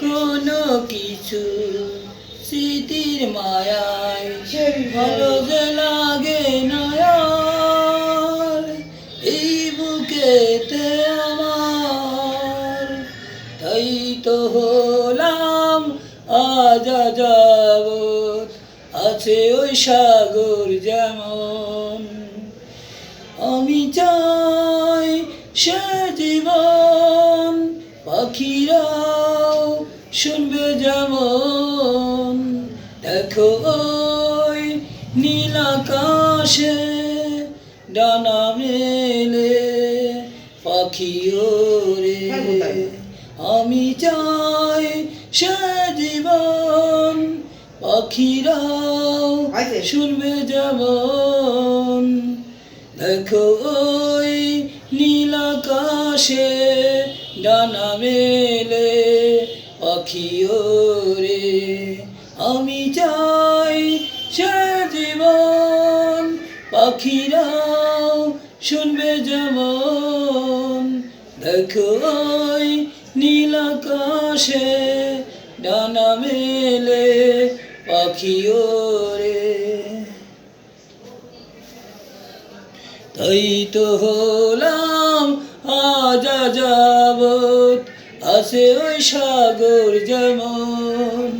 কোনো কিছু স্মৃতির মায়ায় ভালো যে লাগে না আর এই বুকেতে আমার। তাই তো হলাম আজ যাবৎ আছে ওই সাগর যেমন। আমি চাই সে জীবন পাখিরাও শুনবে যেমন। দেখো ওই নীল আকাশে ডানা মেলে পাখি ওরে। আমি চাই সে জীবন পাখিরাও শুনবে যেমন। দেখো ওই নীল আকাশে ডানা মেলে পাখি ওরে। আমি চাই সে জীবন পাখিরাও শুনবে যেমন। দেখো ওই নীল আকাশে ডানা মেলে পাখি ওরে। তাই তো হলাম আজ যাবৎ আছে ওই সাগর যেমন।